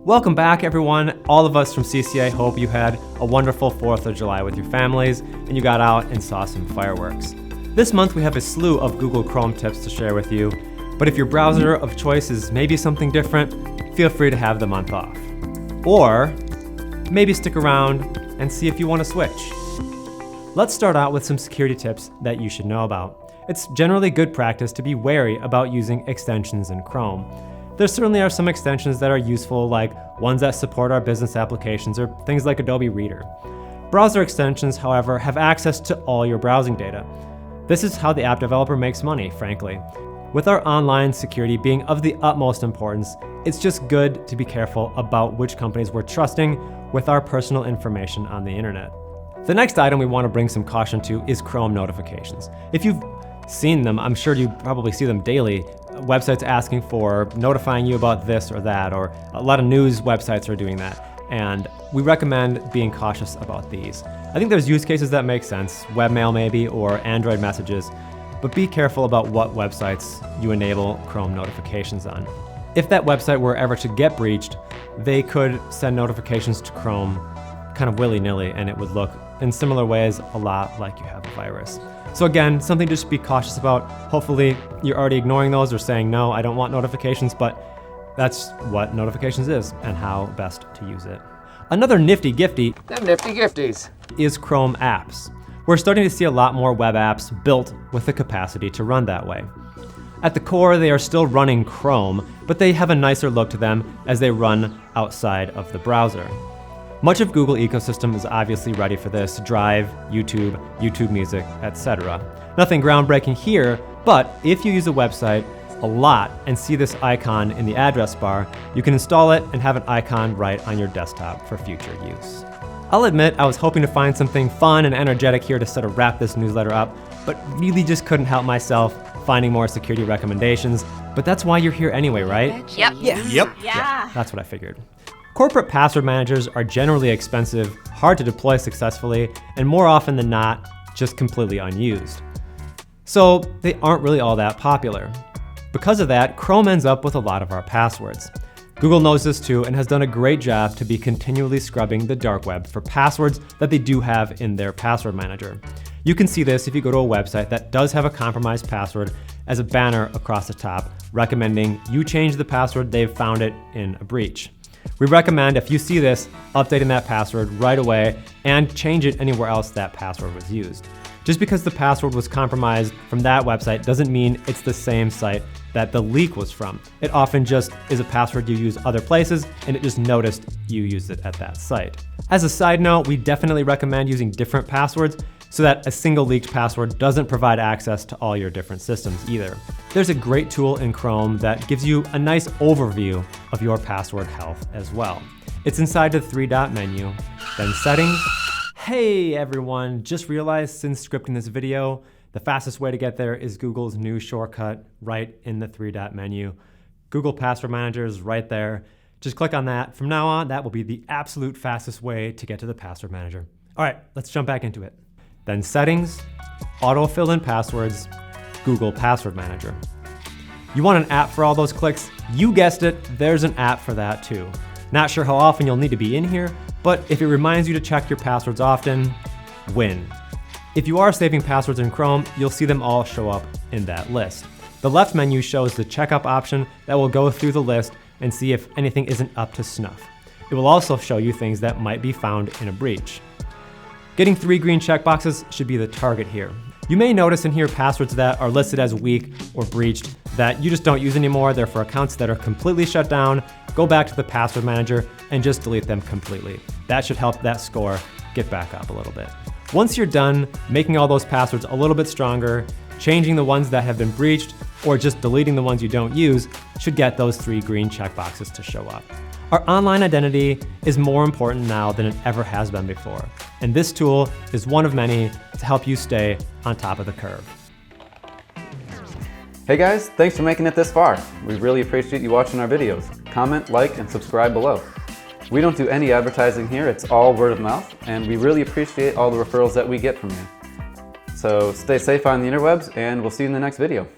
Welcome back, everyone. All of us from CCA hope you had a wonderful 4th of July with your families and you got out and saw some fireworks. This month we have a slew of Google Chrome tips to share with you, but if your browser of choice is maybe something different, feel free to have the month off. Or maybe stick around and see if you want to switch. Let's start out with some security tips that you should know about. It's generally good practice to be wary about using extensions in Chrome. There certainly are some extensions that are useful, like ones that support our business applications or things like Adobe Reader. Browser extensions, however, have access to all your browsing data. This is how the app developer makes money, frankly. With our online security being of the utmost importance, it's just good to be careful about which companies we're trusting with our personal information on the internet. The next item we want to bring some caution to is Chrome notifications. If you've seen them, I'm sure you probably see them daily. Websites asking for notifying you about this or that, or a lot of news websites are doing that. And we recommend being cautious about these. I think there's use cases that make sense, webmail maybe, or Android messages, but be careful about what websites you enable Chrome notifications on. If that website were ever to get breached, they could send notifications to Chrome kind of willy-nilly, and it would look in similar ways a lot like you have a virus. So again, something to just be cautious about. Hopefully you're already ignoring those or saying, no, I don't want notifications, but that's what notifications is and how best to use it. Another nifty gifty is Chrome apps. We're starting to see a lot more web apps built with the capacity to run that way. At the core, they are still running Chrome, but they have a nicer look to them as they run outside of the browser. Much of Google ecosystem is obviously ready for this: Drive, YouTube Music, etc. Nothing groundbreaking here, but if you use a website a lot and see this icon in the address bar, you can install it and have an icon right on your desktop for future use. I'll admit I was hoping to find something fun and energetic here to sort of wrap this newsletter up, but really just couldn't help myself finding more security recommendations. But that's why you're here anyway, right? Yep. Yeah, that's what I figured. Corporate password managers are generally expensive, hard to deploy successfully, and more often than not, just completely unused. So they aren't really all that popular. Because of that, Chrome ends up with a lot of our passwords. Google knows this too and has done a great job to be continually scrubbing the dark web for passwords that they do have in their password manager. You can see this if you go to a website that does have a compromised password as a banner across the top, recommending you change the password they've found it in a breach. We recommend, if you see this, updating that password right away and change it anywhere else that password was used. Just because the password was compromised from that website doesn't mean it's the same site that the leak was from. It often just is a password you use other places and it just noticed you used it at that site. As a side note, we definitely recommend using different passwords so that a single leaked password doesn't provide access to all your different systems either. There's a great tool in Chrome that gives you a nice overview of your password health as well. It's inside the 3-dot menu, then Settings. Hey everyone, just realized since scripting this video, the fastest way to get there is Google's new shortcut right in the 3-dot menu. Google Password Manager is right there. Just click on that. From now on, that will be the absolute fastest way to get to the Password Manager. All right, let's jump back into it. Then Settings, Auto Fill in Passwords, Google Password Manager. You want an app for all those clicks? You guessed it, there's an app for that too. Not sure how often you'll need to be in here, but if it reminds you to check your passwords often, win. If you are saving passwords in Chrome, you'll see them all show up in that list. The left menu shows the checkup option that will go through the list and see if anything isn't up to snuff. It will also show you things that might be found in a breach. Getting 3 green checkboxes should be the target here. You may notice in here passwords that are listed as weak or breached that you just don't use anymore. They're for accounts that are completely shut down. Go back to the password manager and just delete them completely. That should help that score get back up a little bit. Once you're done making all those passwords a little bit stronger, changing the ones that have been breached, or just deleting the ones you don't use, should get those 3 green checkboxes to show up. Our online identity is more important now than it ever has been before, and this tool is one of many to help you stay on top of the curve. Hey guys, thanks for making it this far. We really appreciate you watching our videos. Comment, like, and subscribe below. We don't do any advertising here, it's all word of mouth, and we really appreciate all the referrals that we get from you. So stay safe on the interwebs, and we'll see you in the next video.